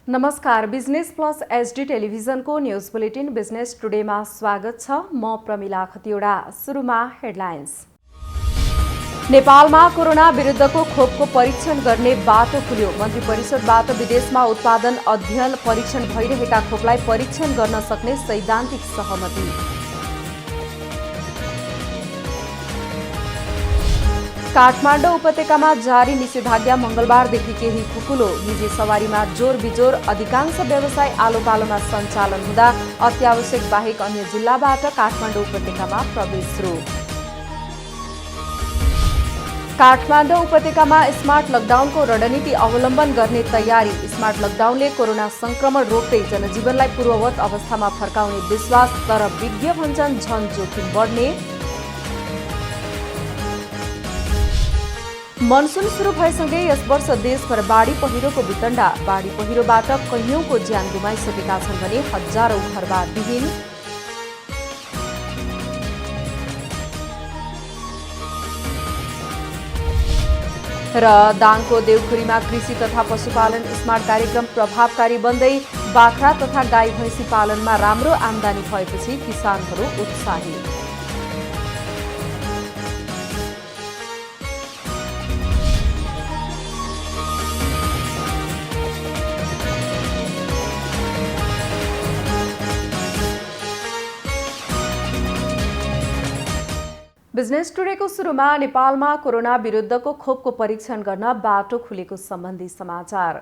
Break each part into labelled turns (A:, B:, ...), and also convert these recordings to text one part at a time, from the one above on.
A: नमस्कार, business plus HD टेलिभिजनको news bulletin business टुडेमा स्वागत छ। म प्रमिला खतिवडा। सुरुमा हेडलाइन्स। नेपालमा कोरोना विरुद्धको खोपको परीक्षण गर्ने बाटो खुल्यो। मन्त्री परिषदबाट विदेशमा उत्पादन अध्ययन परीक्षण भइरहेका खोपलाई परीक्षण गर्न सक्ने सैद्धान्तिक सहमति। काठमाडौँ उपत्यकामा जारी निषेधाज्ञा मंगलबारदेखि केही खुकुलो। निजी सवारीमा जोर बिजोर। अधिकांश व्यवसाय आलो पालोमा सञ्चालन हुँदा अत्यावश्यक बाहेक अन्य जिल्लाबाट काठमाडौँ उपत्यकामा प्रवेश सुरु। काठमाडौँ उपत्यकामा स्मार्ट लकडाउनको रणनीति अवलम्बन गर्ने तयारी। स्मार्ट लकडाउनले कोरोना संक्रमण रोक्दै जनजीवनलाई पूर्ववत अवस्थामा फर्काउने विश्वास, तर विज्ञ भन्छन् झन जोखिम बढ्ने। मनसुन सुरु भएसँगै यस वर्ष देशभर बाढी पहिरोको वितण्डा। बाढी पहिरोबाट कैयौंको ज्यान गुमाइसकेका छन् भने हजारौं घरबार विहीन। र दाङको देउखुरीमा कृषि तथा पशुपालन स्मार्ट कार्यक्रम प्रभावकारी बन्दै बाख्रा तथा गाई भैँसी पालनमा राम्रो आमदानी भएपछि किसानहरू उत्साहित। बिजनेस टुडेको सुरुमा नेपालमा कोरोना विरुद्धको खोपको परीक्षण गर्न बाटो खुलेको सम्बन्धी समाचार।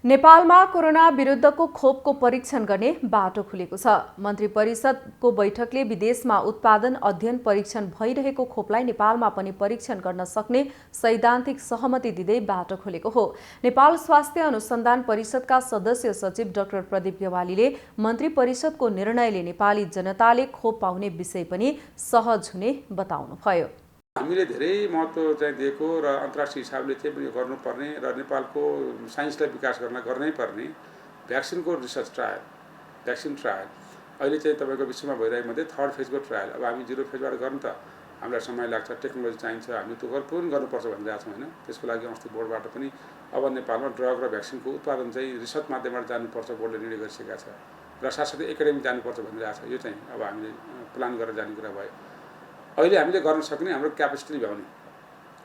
A: नेपालमा कोरोना विरुद्धको खोपको परीक्षण गर्ने बाटो खुलेको छ। मन्त्री परिषदको बैठकले विदेशमा उत्पादन अध्ययन परीक्षण भइरहेको खोपलाई नेपालमा पनि परीक्षण गर्न सक्ने सैद्धान्तिक सहमति दिँदै बाटो खुलेको हो। नेपाल स्वास्थ्य अनुसन्धान परिषदका सदस्य सचिव डाक्टर प्रदीप गेवालीले मन्त्री परिषदको निर्णयले नेपाली जनताले खोप पाउने विषय पनि सहज हुने बताउनुभयो।
B: हामीले धेरै महत्त्व चाहिँ दिएको र अन्तर्राष्ट्रिय हिसाबले चाहिँ पनि गर्नुपर्ने र नेपालको साइन्सलाई विकास गर्नै पर्ने भ्याक्सिनको रिसर्च ट्रायल, भ्याक्सिन ट्रायल अहिले चाहिँ तपाईँको विश्वमा भइरहेको मध्ये थर्ड फेजको ट्रायल। अब हामी 0 फेजबाट गर्नु त हामीलाई समय लाग्छ, टेक्नोलोजी चाहिन्छ, हामी त्यो पूर्ण गर्नुपर्छ भनिरहेको छौँ होइन। त्यसको लागि अस्ति बोर्डबाट पनि अब नेपालमा ड्रग र भ्याक्सिनको उत्पादन चाहिँ रिसर्च माध्यमबाट जानुपर्छ बोर्डले निर्णय गरिसकेका छ र साथसाथै एकाडेमी जानुपर्छ भनिरहेको छ। यो चाहिँ अब हामीले प्लान गरेर जाने कुरा भयो। अहिले हामीले गर्न सक्ने हाम्रो क्यापेसिटी भ्याउने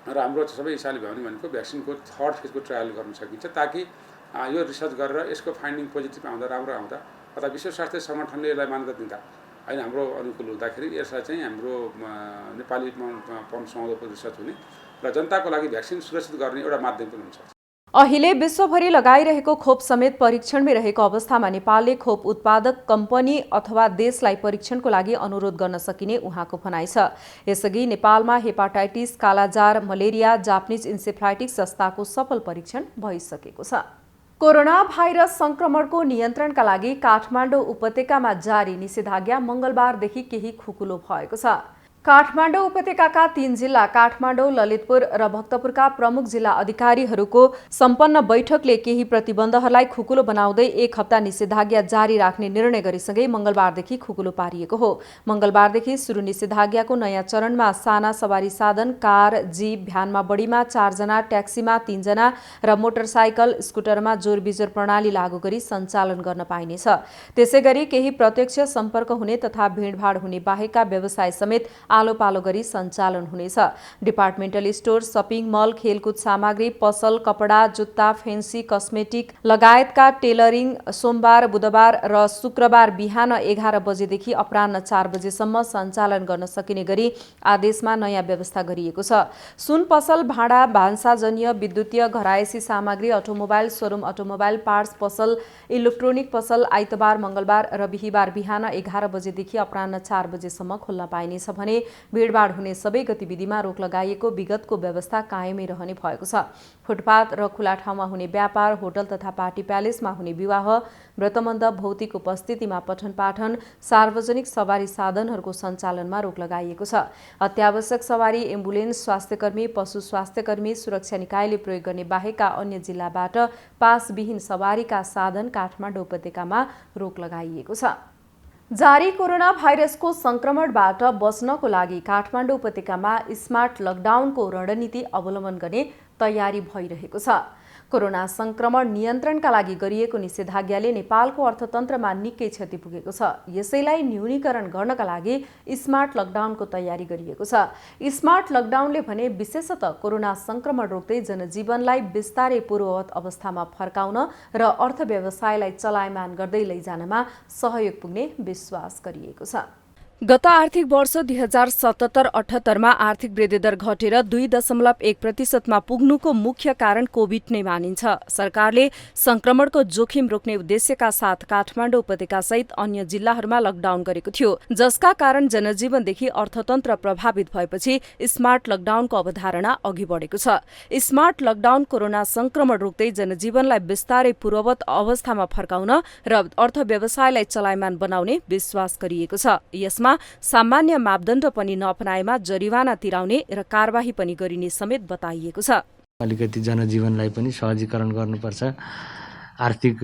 B: र हाम्रो सबै हिसाबले भ्याउने भनेको भ्याक्सिनको थर्ड फेजको ट्रायल गर्न सकिन्छ, ताकि यो रिसर्च गरेर यसको फाइन्डिङ पोजिटिभ आउँदा, राम्रो आउँदा अथवा विश्व स्वास्थ्य सङ्गठनले यसलाई मान्यता दिँदा होइन हाम्रो अनुकूल हुँदाखेरि यसलाई चाहिँ हाम्रो नेपाली पन सुहाउँदो रिसर्च हुने र जनताको लागि भ्याक्सिन सुरक्षित गर्ने एउटा माध्यम पनि हुन्छ।
A: अहिले विश्वभरि लगाइरहेको खोप समेत परीक्षणमै रहेको अवस्थामा नेपालले खोप उत्पादक कम्पनी अथवा देशलाई परीक्षणको लागि अनुरोध गर्न सकिने उहाँको भनाइ छ। यसअघि नेपालमा हेपाटाइटिस, कालाजार, मलेरिया, जापानिज इन्सेफ्लाइटिस जस्ताको सफल परीक्षण भइसकेको छ। कोरोना भाइरस संक्रमणको नियन्त्रणका लागि काठमाडौँ उपत्यकामा जारी निषेधाज्ञा मंगलबारदेखि केही खुकुलो भएको छ। काठमाडौँ उपत्यकाका 3 जिल्ला काठमाडौँ, ललितपुर र भक्तपुरका प्रमुख जिल्ला अधिकारीहरूको सम्पन्न बैठकले केही प्रतिबन्धहरूलाई खुकुलो बनाउँदै 1 हप्ता निषेधाज्ञा जारी राख्ने निर्णय गरेसँगै मंगलबारदेखि खुकुलो पारिएको हो। मंगलबारदेखि सुरु निषेधाज्ञाको नयाँ चरणमा साना सवारी साधन, कार, जीप, भ्यानमा बढीमा 4 जना, ट्याक्सीमा 3 जना र मोटरसाइकल, स्कुटरमा जोरबिजोर प्रणाली लागू गरी सञ्चालन गर्न पाइनेछ। त्यसैगरी केही प्रत्यक्ष सम्पर्क हुने तथा भिडभाड हुने बाहेकका व्यवसाय समेत आलो पालो गरी सञ्चालन हुनेछ। डिपार्टमेन्टल स्टोर, सपिङ मल, खेलकुद सामग्री पसल, कपडा, जुत्ता, फेन्सी, कस्मेटिक लगायतका टेलरिङ सोमबार, बुधबार र शुक्रबार बिहान 11 बजेदेखि अपराह्न 4 बजेसम्म सञ्चालन गर्न सकिने गरी आदेशमा नयाँ व्यवस्था गरिएको छ। सुन पसल, भाँडा, भान्साजन्य, विद्युतीय, घरायसी सामग्री, अटोमोबाइल सोरुम, अटोमोबाइल पार्ट्स पसल, इलेक्ट्रोनिक पसल आइतबार, मंगलबार र बिहीबार बिहान 11 बजेदेखि अपराह्न 4 बजेसम्म खोल्न पाइनेछ भने भिडभाड हुने सबै गतिविधिमा रोक लगाइएको विगतको व्यवस्था कायमै रहने भएको छ। फुटपाथ र खुला ठाउँमा हुने व्यापार, होटल तथा पार्टी प्यालेसमा हुने विवाह, व्रतबन्ध, भौतिक उपस्थितिमा पठन पाठन, सार्वजनिक सवारी साधनहरूको सञ्चालनमा रोक लगाइएको छ। अत्यावश्यक सवारी, एम्बुलेन्स, स्वास्थ्यकर्मी, पशु स्वास्थ्यकर्मी, सुरक्षा निकायले प्रयोग गर्ने बाहेकका अन्य जिल्लाबाट पासविहीन सवारीका साधन काठमाडौँ उपत्यकामा रोक लगाइएको छ। जारी कोरोना भाइरसको संक्रमणबाट बच्नको लागि काठमाडौँ उपत्यकामा स्मार्ट लकडाउनको रणनीति अवलम्बन गर्ने तयारी भइरहेको छ। कोरोना संक्रमण नियन्त्रणका लागि गरिएको निषेधाज्ञाले नेपालको अर्थतन्त्रमा निकै क्षति पुगेको छ। यसैलाई न्यूनीकरण गर्नका लागि स्मार्ट लकडाउनको तयारी गरिएको छ। स्मार्ट लकडाउनले भने विशेषतः कोरोना संक्रमण रोक्दै जनजीवनलाई बिस्तारै पूर्ववत अवस्थामा फर्काउन र अर्थव्यवसायलाई चलायमान गर्दै लैजानमा सहयोग पुग्ने विश्वास गरिएको छ। गत आर्थिक वर्ष 2077-78मा आर्थिक वृद्धि दर घटेर 2.1%मा पुग्नुको मुख्य कारण कोभिड नै मानिन्छ। सरकारले संक्रमणको जोखिम रोक्ने उद्देश्यका साथ काठमाडौँ उपत्यकासहित अन्य जिल्लाहरूमा लकडाउन गरेको थियो, जसका कारण जनजीवनदेखि अर्थतन्त्र प्रभावित भएपछि स्मार्ट लकडाउनको अवधारणा अघि बढेको छ। स्मार्ट लकडाउन कोरोना संक्रमण रोक्दै जनजीवनलाई बिस्तारै पूर्ववत अवस्थामा फर्काउन र अर्थव्यवसायलाई चलायमान बनाउने विश्वास गरिएको छ। यसमा सामान्य मापदण्ड पनि नअपनाएमा जरिवाना तिराउने र कारबाही पनि गरिने समेत बताइएको छ।
C: अलिकति जनजीवनलाई पनि सहजीकरण गर्नुपर्छ, आर्थिक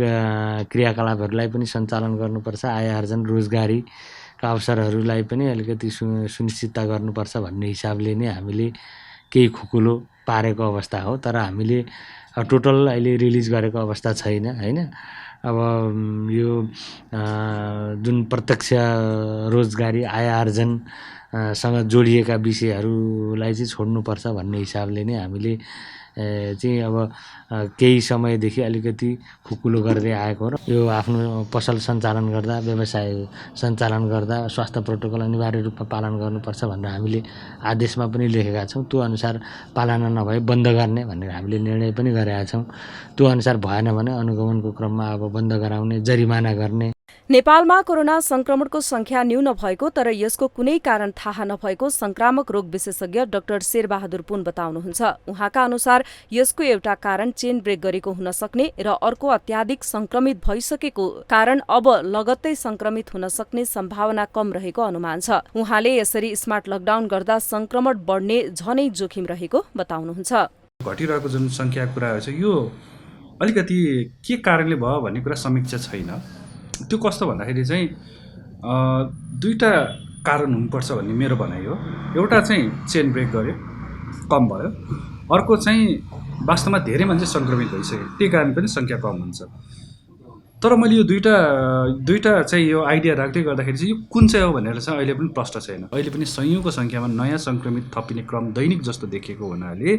C: क्रियाकलापहरूलाई पनि सञ्चालन गर्नुपर्छ, आय आर्जन रोजगारीका अवसरहरूलाई पनि अलिकति सुनिश्चितता गर्नुपर्छ भन्ने हिसाबले नै हामीले केही खुकुलो पारेको अवस्था हो। तर हामीले टोटल अहिले रिलिज गरेको अवस्था छैन हैन। अब यो जुन प्रत्यक्ष रोजगारी आय आर्जन सँग जोडिएका विषयहरूलाई चाहिँ छोड्नुपर्छ भन्ने हिसाबले नै हामीले चाहिँ अब केही समयदेखि अलिकति खुकुलो गर्दै आएको र यो आफ्नो पसल सञ्चालन गर्दा व्यवसाय सञ्चालन गर्दा स्वास्थ्य प्रोटोकल अनिवार्य रूपमा पालन गर्नुपर्छ भनेर हामीले आदेशमा पनि लेखेका छौँ। त्यो अनुसार पालना नभए बन्द गर्ने भनेर हामीले निर्णय पनि गरेका छौँ। त्यो अनुसार भएन भने अनुगमनको क्रममा अब बन्द गराउने, जरिमाना गर्ने।
A: नेपालमा कोरोना संक्रमणको संख्या न्यून भएको तर यसको कुनै कारण थाहा नभएको संक्रामक रोग विशेषज्ञ डाक्टर शेरबहादुर पुन बताउनुहुन्छ। उहाँका अनुसार यसको एउटा कारण चेन ब्रेक गरेको हुन सक्ने र अर्को अत्याधिक संक्रमित भइसकेको कारण अब लगत्तै संक्रमित हुन सक्ने सम्भावना कम रहेको अनुमान छ। उहाँले यसरी स्मार्ट लकडाउन गर्दा संक्रमण बढ्ने झनै जोखिम रहेको बताउनुहुन्छ।
D: घटिरहेको जुन संख्या कुरा छ यो अलिकति के कारणले भयो भन्ने कुरा समीक्षा छैन। त्यो कस्तो भन्दाखेरि चाहिँ दुईटा कारण हुनुपर्छ भन्ने मेरो भनाइ हो। एउटा चाहिँ चेन ब्रेक गर्यो, कम भयो। अर्को चाहिँ वास्तवमा धेरै मान्छे सङ्क्रमित भइसक्यो, त्यही कारण पनि सङ्ख्या कम हुन्छ। तर मैले यो दुईटा चाहिँ यो आइडिया राख्दै गर्दाखेरि चाहिँ यो कुन चाहिँ हो भनेर चाहिँ अहिले पनि प्रश्न छैन। अहिले पनि सयौँको सङ्ख्यामा नयाँ सङ्क्रमित थपिने क्रम दैनिक जस्तो देखिएको हुनाले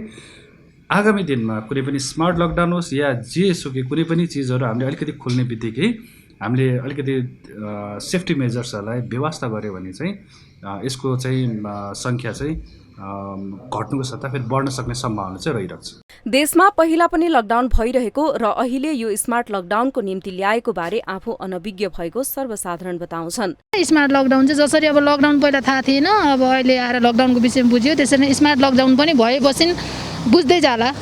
D: आगामी दिनमा कुनै पनि स्मार्ट लकडाउन होस् या जेसुकै कुनै पनि चिजहरू हामीले अलिकति खोल्ने बित्तिकै हामीले अलिकति सेफ्टी मेजर्सहरूलाई व्यवस्था गऱ्यो भने चाहिँ यसको चाहिँ सङ्ख्या चाहिँ घट्नुको सट्टा फेरि बढ्न सक्ने सम्भावना चाहिँ रहिरहेको छ।
A: देशमा पहिला पनि लकडाउन भइरहेको र अहिले यो स्मार्ट लकडाउनको निम्ति ल्याएको बारे आफू अनभिज्ञ भएको सर्वसाधारण बताउँछन्।
E: स्मार्ट लकडाउन चाहिँ जसरी अब लकडाउन पहिला थाहा थिएन, अब अहिले आएर लकडाउनको विषयमा बुझ्यो, त्यसरी नै स्मार्ट लकडाउन पनि भएपछि बुझ्दै जाला।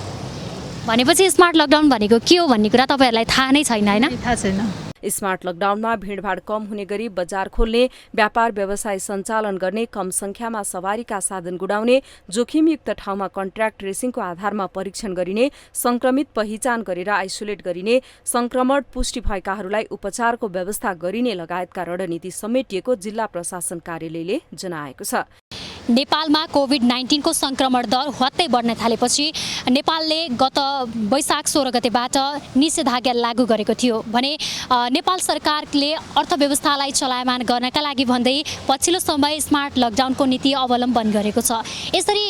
F: भनेपछि स्मार्ट लकडाउन भनेको के हो भन्ने कुरा तपाईँहरूलाई थाहा नै छैन हैन?
E: थाहा छैन।
A: स्मार्ट लकडाउनमा भिडभाड कम हुने गरी बजार खोल्ने, व्यापार व्यवसाय सञ्चालन गर्ने, कम संख्यामा सवारीका साधन गुडाउने, जोखिमयुक्त ठाउँमा कन्ट्र्याक्ट ट्रेसिङको आधारमा परीक्षण गरिने, संक्रमित पहिचान गरेर आइसोलेट गरिने, संक्रमण पुष्टि भएकाहरूलाई उपचारको व्यवस्था गरिने लगायतका रणनीति समेटिएको जिल्ला प्रशासन कार्यालयले जनाएको छ।
F: नेपालमा कोभिड-19 को संक्रमण दर हत्तै बढ्न थालेपछि नेपालले गत वैशाख 16 गतेबाट निषेधाज्ञा लागू गरेको थियो भने नेपाल सरकारले अर्थव्यवस्थालाई चलायमान गर्नका लागि भन्दै पछिल्लो समय स्मार्ट लकडाउनको नीति अवलम्बन गरेको छ। यसरी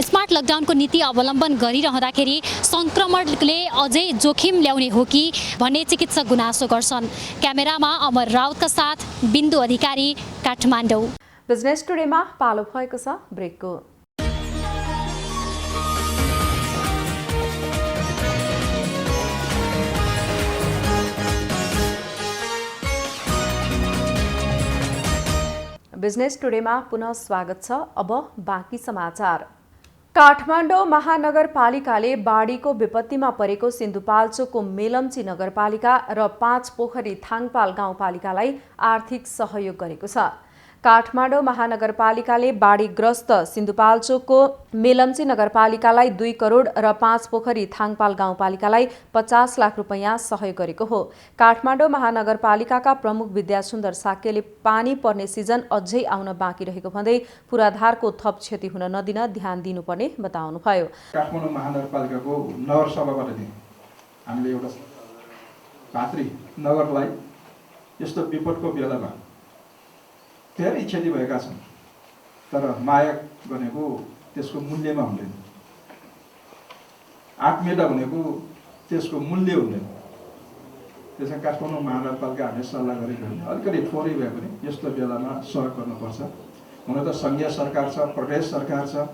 F: स्मार्ट लकडाउनको नीति अवलम्बन गरिरहँदाखेरि संक्रमणले अझै जोखिम ल्याउने हो कि भन्ने चिकित्सक गुनासो गर्छन्। क्यामेरामा अमर राउतका साथ बिन्दु अधिकारी, काठमाडौँ।
A: बिजनेस टुडेमा पालो भएको छ ब्रेकको। बिजनेस टुडेमा पुनः स्वागत छ। अब बाँकी समाचार। काठमाडौँ महानगरपालिकाले बाढीको विपत्तिमा परेको सिन्धुपाल्चोकको मेलम्ची नगरपालिका र 5 पोखरी थाङपाल गाउँपालिकालाई आर्थिक सहयोग गरेको छ। काठमाडौँ महानगरपालिकाले बाढीग्रस्त सिन्धुपाल्चोकको मेलम्ची नगरपालिकालाई 2 करोड र 5 पोखरी थाङपाल गाउँपालिकालाई 50 लाख रुपैयाँ सहयोग गरेको हो। काठमाडौँ महानगरपालिकाका प्रमुख विद्यासुन्दर साक्यले पानी पर्ने सिजन अझै आउन बाँकी रहेको भन्दै पूर्वाधारको थप क्षति हुन नदिन ध्यान दिनुपर्ने बताउनुभयो।
G: काठमाडौँ महानगरपालिकाको नगरसभाबाट हामीले एउटा भातृ नगरलाई यस्तो विपदको बेलामा धेरै क्षति भएका छन्, तर माया भनेको त्यसको मूल्यमा हुँदैन, आत्मीयता भनेको त्यसको मूल्य हुँदैन। त्यसमा काठमाडौँ महानगरपालिका हामीले सल्लाह गरेको भने अलिकति थोरै भए पनि यस्तो बेलामा सहयोग गर्नुपर्छ। हुन त सङ्घीय सरकार छ, प्रदेश सरकार छ,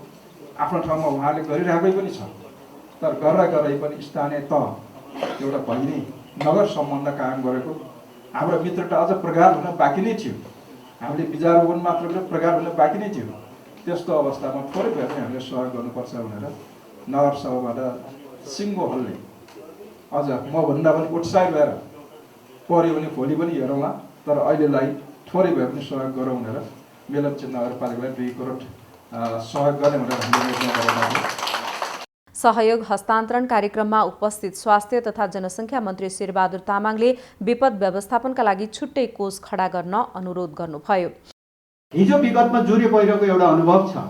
G: आफ्नो ठाउँमा उहाँले गरिरहेकै पनि छ, तर गर्दै पनि स्थानीय तह एउटा भगिनी नगर सम्बन्ध कायम गरेको हाम्रो मित्रता अझ प्रगाढ हुन बाँकी नै थियो। हामीले विचारोपन मात्र प्रगाढ हुन बाँकी नै थियो। त्यस्तो अवस्थामा थोरै भए पनि हामीले सहयोग गर्नुपर्छ भनेर नगरसभाबाट सिङ्गो हलले अझ मभन्दा पनि उत्साहित भएर पऱ्यो भने भोलि पनि हेरौँला, तर अहिलेलाई थोरै भए पनि सहयोग गरौँ भनेर मेलम्ची नगरपालिकालाई 2 करोड सहयोग गर्ने भनेर हामीले निर्णय गरेका छौँ।
A: सहयोग हस्तान्तरण कार्यक्रममा उपस्थित स्वास्थ्य तथा जनसङ्ख्या मन्त्री शेरबहादुर तामाङले विपद व्यवस्थापनका लागि छुट्टै कोष खडा गर्न अनुरोध गर्नुभयो।
H: हिजो विगतमा जुरे पहिरोको एउटा अनुभव छ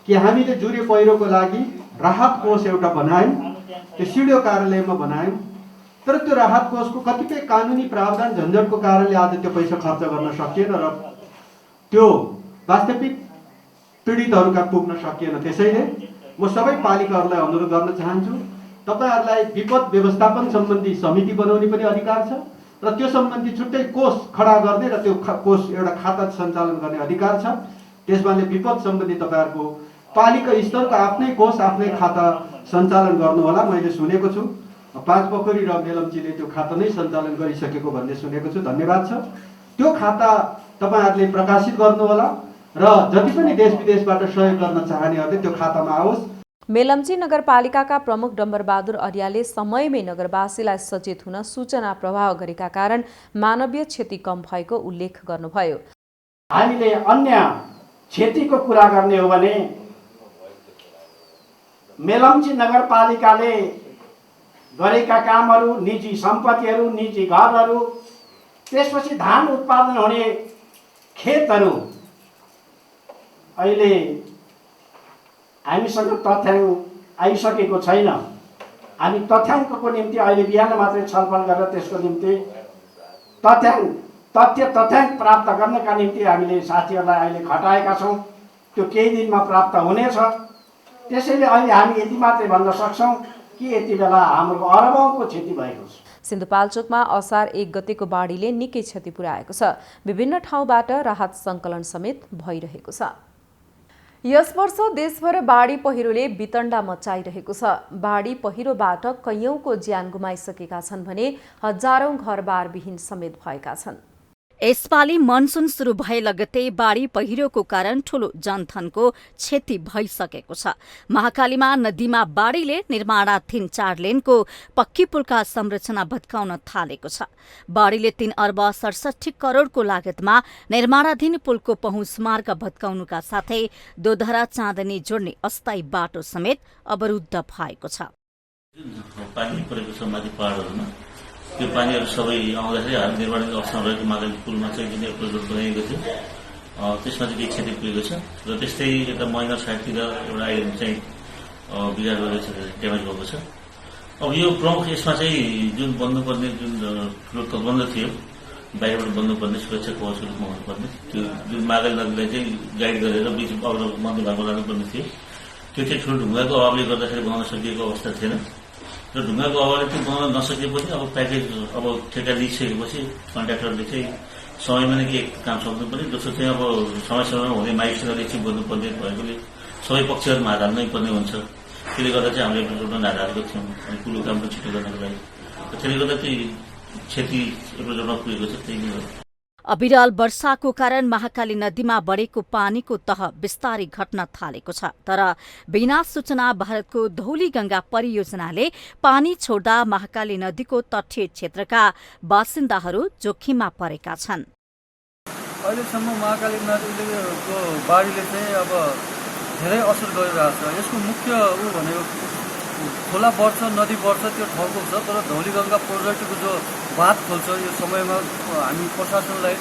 H: कि हामीले जुरे पहिरोको लागि राहत कोष एउटा बनायौँ, त्यो सिडिओ कार्यालयमा बनायौँ, तर त्यो राहत कोषको कतिपय कानुनी प्रावधान झन्झटको कारणले आज त्यो पैसा खर्च गर्न सकिएन र त्यो वास्तविक पीडितहरूका पुग्न सकिएन। त्यसैले म सबै पालिकाहरूलाई अनुरोध गर्न चाहन्छु, तपाईहरूलाई विपद व्यवस्थापन सम्बन्धी समिति बनाउने पनि अधिकार छ र त्यो सम्बन्धी छुट्टै कोष खडा गर्ने र त्यो कोष एउटा खाता सञ्चालन गर्ने अधिकार छ। त्यसमाले विपद सम्बन्धी तपाईहरूको पालिका स्तरको आफ्नै कोष आफ्नै खाता सञ्चालन गर्नुहोला। मैले सुनेको छु पाँचपोखरी र मेलम्चीले त्यो खाता नै सञ्चालन गरिसकेको भन्ने सुनेको छु, धन्यवाद छ। त्यो खाता तपाईहरूले प्रकाशित गर्नुहोला र जति पनि देश विदेशबाट सहयोग गर्न चाहनेहरूले त्यो खातामा आओस्।
A: मेलम्ची नगरपालिकाका प्रमुख डम्बरबहादुर अर्यालले समयमै नगरवासीलाई सचेत हुन सूचना प्रवाह गरेका कारण मानवीय क्षति कम भएको उल्लेख गर्नुभयो।
I: हामीले अन्य क्षतिको कुरा गर्ने हो भने मेलम्ची नगरपालिकाले गरेका कामहरू, निजी सम्पत्तिहरू, निजी घरहरू, त्यसपछि धान उत्पादन हुने खेतहरू, अहिले हामीसँग तथ्याङ्क आइसकेको छैन। हामी तथ्याङ्कको निम्ति अहिले बिहान मात्रै छलफल गरेर त्यसको निम्ति तथ्याङ्क प्राप्त गर्नका निम्ति हामीले साथीहरूलाई अहिले खटाएका छौँ। त्यो केही दिनमा प्राप्त हुनेछ। त्यसैले अहिले हामी यति मात्रै भन्न सक्छौँ कि यति बेला हाम्रो अरबौँको क्षति भएको छ।
A: सिन्धुपाल्चोकमा असार 1 गतेको बाढीले निकै क्षति पुर्याएको छ। विभिन्न ठाउँबाट राहत सङ्कलन समेत भइरहेको छ। यस वर्ष देशभर बाढी पहिरोले वितण्डा मचाइरहेको छ। बाढी पहिरोबाट कैयौंको ज्यान गुमाइसकेका छन् भने हजारौं घरबार विहीन समेत भएका छन्।
J: यसपालि मनसुन सुरु भए लगतै बाढी पहिरोको कारण ठूलो जनधनको क्षति भइसकेको छ। महाकालीमा नदीमा बाढीले निर्माणाधीन 4 लेनको पक्की पुलका संरचना भत्काउन थालेको छ। बाढीले 3 अर्ब 67 करोडको लागतमा निर्माणाधीन पुलको पहुँच मार्ग भत्काउनुका साथै दोधरा चाँदनी जोड्ने अस्थायी बाटो समेत अवरुद्ध भएको छ।
K: पानी परेको छ माथि पहाडहरूमा, त्यो पानीहरू सबै आउँदाखेरि हामी निर्माणको अवस्थामा रहेको मागाली पुलमा चाहिँ जुन प्रोजेक्ट बनाइएको थियो त्यसमा चाहिँ केही क्षति पुगेको छ र त्यस्तै यता मैनर साइडतिर एउटा आइरन चाहिँ बिगार गरेर ड्यामेज भएको छ। अब यो प्रमुख यसमा चाहिँ जुन बन्नुपर्ने जुन ठुलो तटबन्ध थियो, बाहिरबाट बन्नुपर्ने सुरक्षा कवचको रूपमा हुनुपर्ने त्यो जुन मागाली नदीलाई चाहिँ गाइड गरेर बिच अग्लो मध्य भागमा लानुपर्ने थियो, त्यो चाहिँ ठुलो ढुङ्गाको अभावले गर्दाखेरि बनाउन सकिएको अवस्था थिएन र ढुङ्गाको अभावले त्यो बनाउन नसकेपछि अब प्याकेज अब ठेका लिइसकेपछि कन्ट्राक्टरले चाहिँ समयमा नै के काम सक्नुपर्ने, दोस्रो चाहिँ अब समय समयमा हुने माइलस्टोनहरू एकछिन गर्नुपर्ने भएकोले सबै पक्षहरूमा हात हाल्नै पर्ने हुन्छ। त्यसले गर्दा चाहिँ हामीले एउटा हात हालेको थियौँ अनि पुलको काम पनि छिटो गर्नको लागि। त्यसले गर्दा चाहिँ क्षति एउटा जोडमा पुगेको छ। त्यही नै हो।
J: अविरल वर्षाको कारण महाकाली नदीमा बढेको पानीको तह बिस्तारै घट्न थालेको छ, तर बिना सूचना भारतको धौली गंगा परियोजनाले पानी छोड्दा महाकाली नदीको तटीय क्षेत्रका बासिन्दाहरू जोखिममा परेका छन्।
L: अहिलेसम्म महाकाली नदीको बाढीले चाहिँ अब धेरै असर गरिरहेको छ। यसको मुख्य भनेको खोला बढ्छ, नदी बढ्छ, त्यो ठाउँको छ, तर धौली गंगा प्रोजेक्टको जो बाँध खोल्छ यो समयमा हाम्रो प्रशासनलाई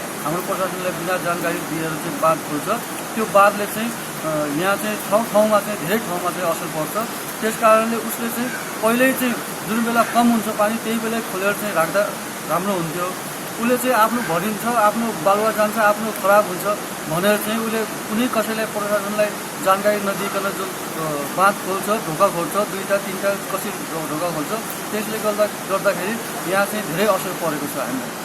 L: बिना जानकारी दिएर चाहिँ बाँध खोल्छ। त्यो बाँधले चाहिँ यहाँ चाहिँ ठाउँमा चाहिँ धेरै ठाउँमा चाहिँ असर पर्छ। त्यस कारणले उसले चाहिँ पहिल्यै चाहिँ जुन बेला कम हुन्छ पानी त्यही बेला खोलेर चाहिँ राख्दा राम्रो हुन्थ्यो। उसले चाहिँ आफ्नो भरिन्छ, आफ्नो बालुवा जान्छ, आफ्नो खराब हुन्छ भनेर चाहिँ उसले कुनै कसैलाई प्रशासनलाई जानकारी नदिइकन जुन बाँध खोल्छ, ढोका खोल्छ, 2टा 3टा कसरी ढोका खोल्छ, त्यसले गर्दाखेरि यहाँ चाहिँ धेरै असर परेको छ हामीलाई।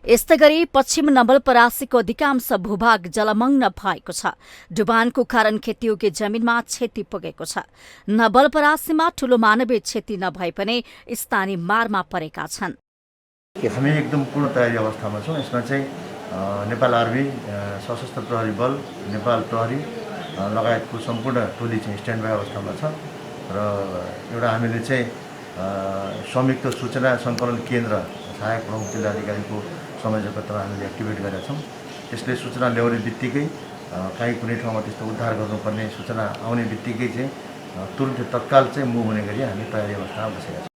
J: यस्तै गरी पश्चिम नवलपरासीको अधिकांश भूभाग जलमग्न भएको छ। डुबानको कारण खेतीयोग्य जमिनमा क्षति पुगेको छ। नवलपरासीमा ठूलो मानवीय क्षति नभए पनि स्थानीय मारमा परेका छन्।
M: हामी एकदम पूर्ण तयारी अवस्थामा छौँ। यसमा चाहिँ नेपाल आर्मी, सशस्त्र प्रहरी बल, नेपाल प्रहरी लगायतको सम्पूर्ण टोली चाहिँ स्ट्यान्ड बाई अवस्थामा छ र एउटा हामीले चाहिँ संयुक्त सूचना सङ्कलन केन्द्र सहायक प्रमुख जिल्लाधिकारीको संयोजकत्व हामीले एक्टिभेट गरेका छौँ। त्यसले सूचना ल्याउने बित्तिकै काहीँ कुनै ठाउँमा त्यस्तो उद्धार गर्नुपर्ने सूचना आउने बित्तिकै चाहिँ तुरुन्तै तत्काल चाहिँ मुभ हुने गरी हामी तयारी अवस्थामा बसेका छौँ।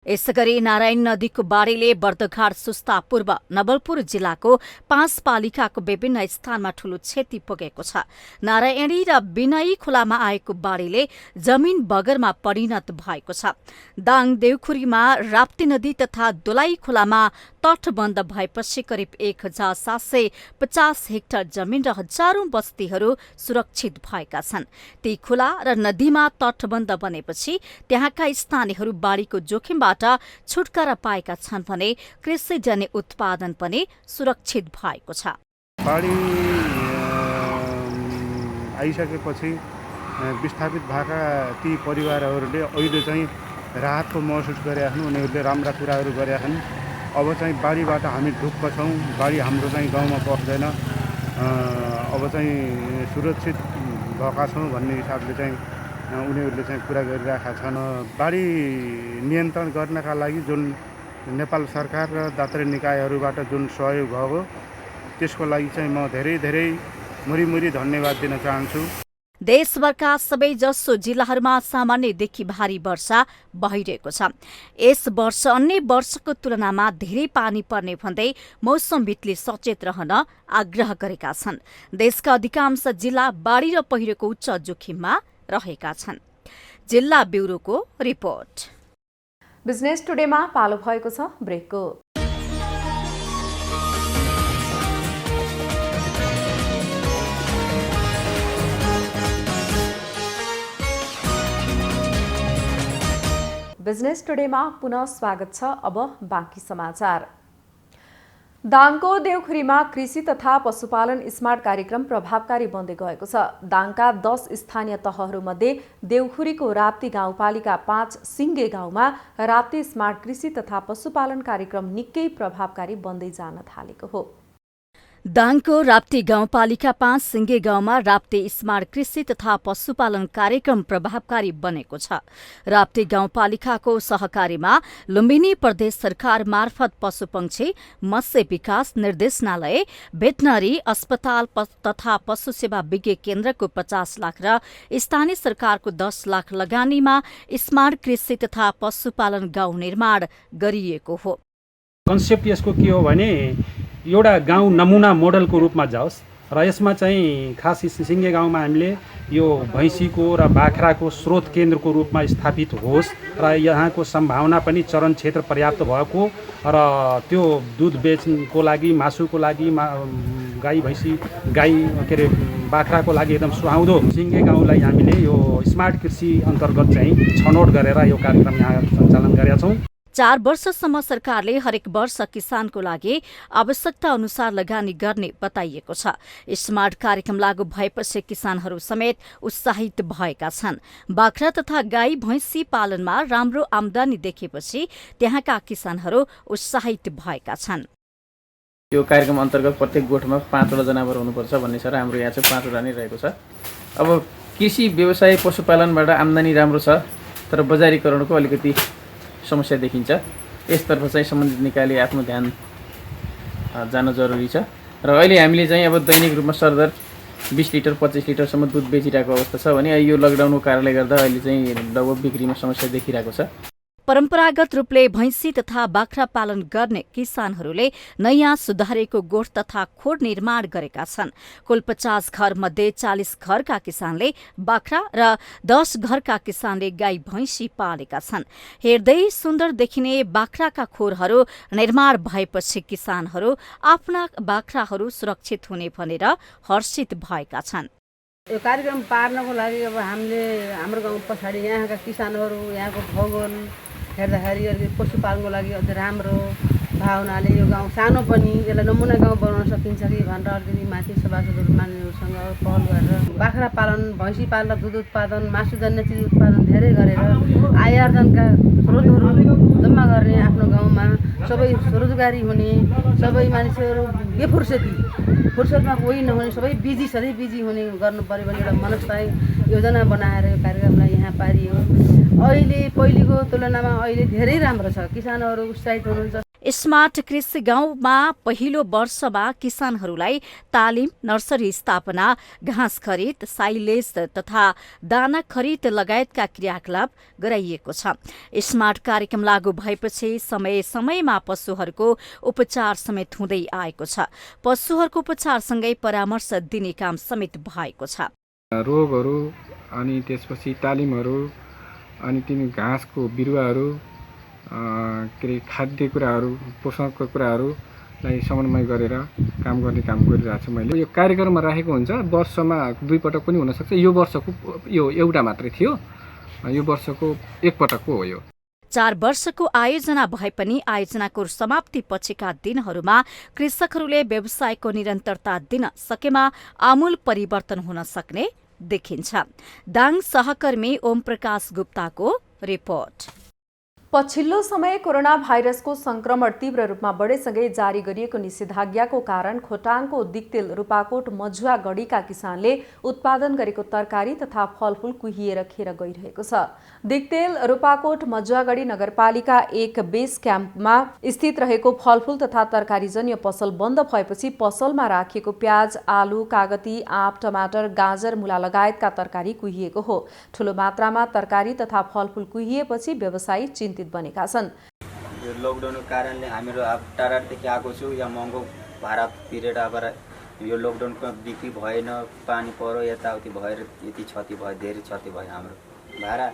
J: यसैगरी नारायण नदीको बाढीले बर्दघाट, सुस्ता पूर्व नवलपुर जिल्लाको 5 पालिकाको विभिन्न स्थानमा ठूलो क्षति पुगेको छ। नारायणी र बिनई खोलामा आएको बाढीले जमिन बगरमा परिणत भएको छ। दाङ देउखुरीमा राप्ती नदी तथा दोलाई खोलामा तटबन्ध भएपछि करिब 1750 हेक्टर जमिन र हजारौं बस्तीहरू सुरक्षित भएका छन्। ती खोला र नदीमा तटबन्ध बनेपछि त्यहाँका स्थानीयहरू बाढीको जोखिमबाट छुटकारा पाएका छन् भने कृषिजन्य उत्पादन पनि सुरक्षित भएको छ।
N: बाढी आइसकेपछि विस्थापित भएका ती परिवारहरूले अहिले चाहिँ राहतको महसुस गरेका छन्। उनीहरूले राम्रा कुराहरू गरेका छन्। अब चाहिँ बाढीबाट हामी ढुक्क छौँ। बाढी हाम्रो चाहिँ गाउँमा पस्दैन। अब चाहिँ सुरक्षित भएका छौँ भन्ने हिसाबले चाहिँ उनीहरूले चाहिँ कुरा गरिरहेका छन्। बाढी नियन्त्रण गर्नका लागि जुन नेपाल सरकार र दात्री निकायहरूबाट जुन सहयोग भयो त्यसको लागि चाहिँ म धेरै धेरै मुरी धन्यवाद दिन चाहन्छु।
J: देशभरका सबैजसो जिल्लाहरूमा सामान्यदेखि भारी वर्षा भइरहेको छ। यस वर्ष अन्य वर्षको तुलनामा धेरै पानी पर्ने भन्दै मौसमविदले सचेत रहन आग्रह गरेका छन्। देशका अधिकांश जिल्ला बाढी र पहिरोको उच्च जोखिममा रहेका छन्। जिल्ला ब्युरोको रिपोर्ट।
A: बिजनेस टुडेमा पालो भएको छ ब्रेकको। बिजनेस टुडेमा पुनः स्वागत छ। अब बाँकी समाचार। दाङको देउखुरीमा कृषि तथा पशुपालन स्मार्ट कार्यक्रम प्रभावकारी बन्दै गएको छ। दाङका 10 स्थानीय तहहरूमध्ये देउखुरीको राप्ती गाउँपालिका 5 सिङ्गे गाउँमा राप्ती स्मार्ट कृषि तथा पशुपालन कार्यक्रम निकै प्रभावकारी बन्दै जान थालेको हो।
J: दाङको राप्ती गाउँपालिका 5 सिङ्गे गाउँमा राप्ती स्मार्ट कृषि तथा पशुपालन कार्यक्रम प्रभावकारी बनेको छ। राप्ती गाउँपालिकाको सहकारीमा लुम्बिनी प्रदेश सरकार मार्फत पशुपक्षी मत्स्य विकास निर्देशनालय, भेटनरी अस्पताल तथा पशु सेवा विज्ञ केन्द्रको 50 लाख र स्थानीय सरकारको 10 लाख लगानीमा स्मार्ट कृषि तथा पशुपालन गाउँ निर्माण गरिएको हो।
O: कन्सेप्ट यसको के हो भने एउटा गाउँ नमुना मोडलको रूपमा जाओस् र यसमा चाहिँ खास सिङ्गे गाउँमा हामीले यो भैँसीको र बाख्राको स्रोत केन्द्रको रूपमा स्थापित होस् र यहाँको सम्भावना पनि चरण क्षेत्र पर्याप्त भएको र त्यो दुध बेच्नको लागि, मासुको लागि, गाई भैँसी के अरे बाख्राको लागि एकदम सुहाउँदो सिङ्गे गाउँलाई हामीले यो स्मार्ट कृषि अन्तर्गत चाहिँ छनौट गरेर यो कार्यक्रम यहाँ सञ्चालन गरेका छौँ।
J: 4 वर्षसम्म सरकारले हरेक वर्ष किसानको लागि आवश्यकता अनुसार लगानी गर्ने बताइएको छ। स्मार्ट कार्यक्रम लागू भएपछि किसानहरू समेत उत्साहित भएका छन्। बाख्रा तथा गाई भैँसी पालनमा राम्रो आमदानी देखेपछि त्यहाँका किसानहरू उत्साहित भएका छन्।
P: यो कार्यक्रम अन्तर्गत प्रत्येक गोठमा 5वटा जनावर हुनुपर्छ भन्ने छ र हाम्रो यहाँ चाहिँ 5वटा नै रहेको छ। अब कृषि व्यवसाय पशुपालनबाट आमदानी राम्रो छ तर बजारीकरणको अलिकति समस्या देखिन्छ। यसतर्फ चाहिँ सम्बन्धित निकायले आफ्नो ध्यान जान जरुरी छ र अहिले हामीले चाहिँ अब दैनिक रूपमा सरदर 20 लिटर 25 लिटरसम्म दुध बेचिरहेको अवस्था छ भने यो लकडाउनको कारणले गर्दा अहिले चाहिँ लगभग बिक्रीमा समस्या देखिरहेको छ।
J: परम्परागत रूपले भैँसी तथा बाख्रा पालन गर्ने किसानहरूले नयाँ सुधारेको गोठ तथा खोर निर्माण गरेका छन्। कुल 50 घर मध्ये 40 घरका किसानले बाख्रा र 10 घरका किसानले गाई भैँसी पालेका छन्। हेर्दै सुन्दर देखिने बाख्राका खोरहरू निर्माण भएपछि किसानहरू आफ्ना बाख्राहरू सुरक्षित हुने भनेर हर्षित भएका छन्।
Q: यो कार्यक्रम पार्नको लागि अब हामीले हाम्रो गाउँ पछाडि यहाँका किसानहरू यहाँको भूगोल हेर्दाखेरि पशुपालनको लागि अझ राम्रो भावनाले यो गाउँ सानो पनि यसलाई नमुना गाउँ बनाउन सकिन्छ कि भनेर अलिकति माथि सभासदहरू मान्यहरूसँग पहल गरेर बाख्रा पालन, भैँसी पालन, दुध उत्पादन, मासुजन्य चिज उत्पादन धेरै गरेर आय आर्जनका स्रोतहरू जम्मा गर्ने, आफ्नो गाउँमा सबै स्वरोजगारी हुने, सबै मानिसहरू फुर्सदमा कोही नहुने, सबै बिजी सधैँ बिजी हुने गर्नु पर्यो भने एउटा मनस्थायी योजना बनाएर यो कार्यक्रमलाई यहाँ पारियो। अहिले पहिलेको तुलनामा अहिले धेरै राम्रो छ, किसानहरू उत्साहित हुनुहुन्छ।
J: स्मार्ट कृषि गाउँमा पहिलो वर्षमा किसानहरूलाई तालिम, नर्सरी स्थापना, घाँस खरिद, साइलेज तथा दाना खरिद लगायतका क्रियाकलाप गराइएको छ। स्मार्ट कार्यक्रम लागू भएपछि समय समयमा पशुहरूको उपचार समेत हुँदै आएको छ। पशुहरूको उपचारसँगै परामर्श दिने काम समेत भएको छ।
R: रोगहरू अनि त्यसपछि तालिमहरू अनि तिनी घाँसको बिरुवाहरू के अरे खाद्य कुराहरू, पोषणको कुराहरूलाई समन्वय गरेर काम गरिरहेको छु मैले। यो कार्यक्रममा राखेको हुन्छ, वर्षमा 2 पटक पनि हुनसक्छ। यो वर्षको यो एउटा मात्रै थियो, यो वर्षको 1 पटकको हो यो।
J: 4 वर्षको आयोजना भए पनि आयोजनाको समाप्ति पछिका दिनहरूमा कृषकहरूले व्यवसायको निरन्तरता दिन सकेमा आमूल परिवर्तन हुन सक्ने देखिन्छ। दाङ सहकर्मी ओम प्रकाश गुप्ताको रिपोर्ट।
A: पछिल्लो समय कोरोना भाइरसको संक्रमण तीव्र रूपमा बढेसँगै जारी गरिएको निषेधाज्ञाको कारण खोटाङको दिक्तेल, रूपाकोट, मजुवा गढीका किसानले उत्पादन गरेको तरकारी तथा फलफूल कुहिएर खेर गइरहेको छ। दिक्तेल, रूपाकोट, मजुवागढी नगरपालिका 1 बेस क्याम्पमा स्थित रहेको फलफूल तथा तरकारीजन्य पसल बन्द भएपछि पसलमा राखिएको प्याज, आलु, कागती, आँप, टमाटर, गाजर, मुला लगायतका तरकारी कुहिएको हो। ठूलो मात्रामा तरकारी तथा फलफूल कुहिएपछि व्यवसायी चिन्तित बनेका छन्।
S: यो लकडाउनको कारणले हामीहरू अब टाढादेखि आएको छु, यहाँ महँगो भाडा तिरेर अब यो लकडाउनको बिक्री भएन, पानी पऱ्यो, यताउति भएर यति क्षति भयो, धेरै क्षति भयो। हाम्रो भाडा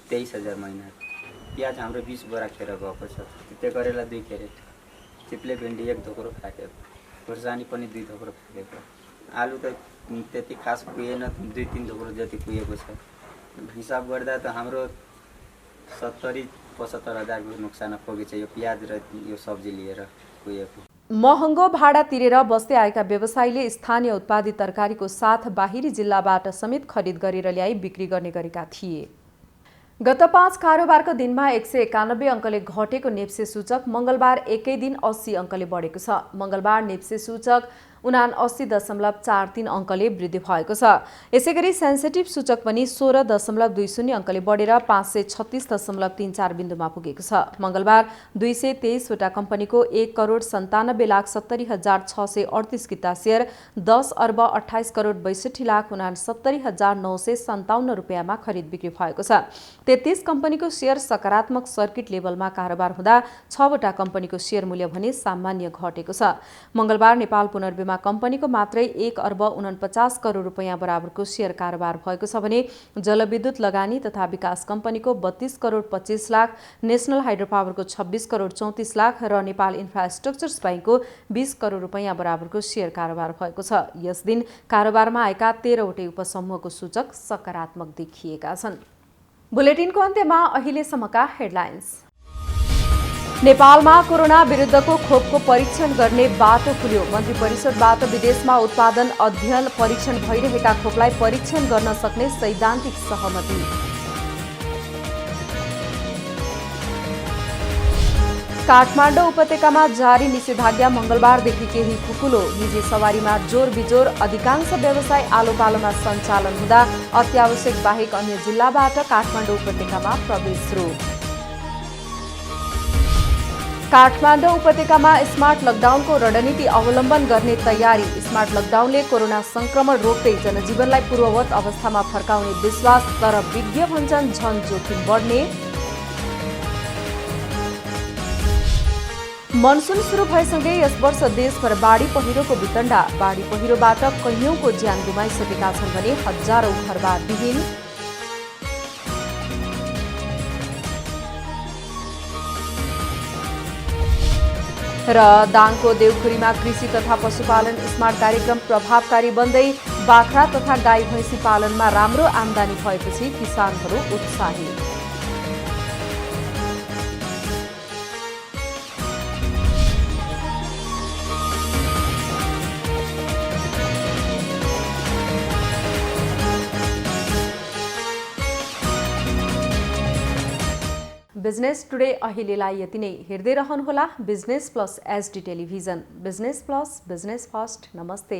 S: 23,000 महिना। प्याज हाम्रो 20 बोरा खेर गएको छ। त्यो करेला 2 क्यारेट, चिप्ले भिन्डी 1 धोक्रो खाएको, खुर्सानी पनि 2 धोक्रो खाएको, आलु त त्यति खास कुहिएन, 2-3 धोक्रो जति कुहिएको छ। हिसाब गर्दा त हाम्रो 70-75 हजारको नोक्सान पुगेछ यो प्याज र यो सब्जी लिएर कुहिएको।
A: महँगो भाडा तिरेर बस्दै आएका व्यवसायीले स्थानीय उत्पादित तरकारीको साथ बाहिरी जिल्लाबाट समेत खरिद गरेर ल्याई बिक्री गर्ने गरेका थिए। गत 5 कारोबारको दिनमा 191 अङ्कले घटेको नेप्से सूचक मंगलबार एकै दिन 80 अङ्कले बढेको छ। मंगलबार नेप्से सूचक 79.43 अङ्कले वृद्धि भएको छ। यसैगरी सेन्सिटिभ सूचक पनि 16.20 अङ्कले बढेर 536.34 बिन्दुमा पुगेको छ। मंगलबार 223 वटा कम्पनीको 1,97,70,638 किता शेयर 10,28,62,69,957 रुपियाँमा खरिद बिक्री भएको छ। 33 कम्पनीको शेयर सकारात्मक सर्किट लेभलमा कारोबार हुँदा 6 वटा कम्पनीको शेयर मूल्य भने सामान्य घटेको छ। मंगलबार नेपाल पुनर्विमा कम्पनीको मात्रै 1,49 करोड रुपियाँ बराबरको शेयर कारोबार भएको छ भने जलविद्युत लगानी तथा विकास कम्पनीको 32 करोड 25 लाख, नेशनल हाइड्रो पावरको 26 करोड 34 लाख र नेपाल इन्फ्रास्ट्रक्चर्स बैंकको 20 करोड रुपियाँ बराबरको शेयर कारोबार भएको छ। यस दिन कारोबारमा आएका 13 वटै उपसमूहको सूचक सकारात्मक देखिएका छन्। बुलेटिनको अन्त्यमा अहिलेसम्मका हेडलाइन्स। नेपालमा कोरोना विरुद्धको खोपको परीक्षण गर्ने बाटो खुल्यो। मन्त्री परिषदबाट विदेशमा उत्पादन, अध्ययन, परीक्षण भइरहेका खोपलाई परीक्षण गर्न सक्ने सैद्धान्तिक सहमति। काठमाडौँ उपत्यकामा जारी निषेधाज्ञा मंगलबारदेखि केही खुकुलो। निजी सवारीमा जोर बिजोर, अधिकांश व्यवसाय आलो पालोमा सञ्चालन हुँदा अत्यावश्यक बाहेक अन्य जिल्लाबाट काठमाडौँ उपत्यकामा प्रवेश सुरु। काठमाडौँ उपत्यकामा स्मार्ट लकडाउनको रणनीति अवलम्बन गर्ने तयारी। स्मार्ट लकडाउनले कोरोना संक्रमण रोक्दै जनजीवनलाई पूर्ववत अवस्थामा फर्काउने विश्वास, तर विज्ञ भन्छन् झन जोखिम बढ्ने। मनसुन सुरु भएसँगै यस वर्ष देशभर बाढी पहिरोको वितण्डा। बाढी पहिरोबाट कैयौंको ज्यान गुमाइसकेका छन् भने हजारौं घरबार विहीन। र दाङको देउखुरीमा कृषि तथा पशुपालन स्मार्ट कार्यक्रम प्रभावकारी बन्दै बाख्रा तथा गाई भैँसी पालनमा राम्रो आमदानी भएपछि किसानहरू उत्साहित। बिजनेस टुडे अहिलेलाई यति नै। हेर्दै रहनुहोला business plus HD television. Business plus, business first. नमस्ते।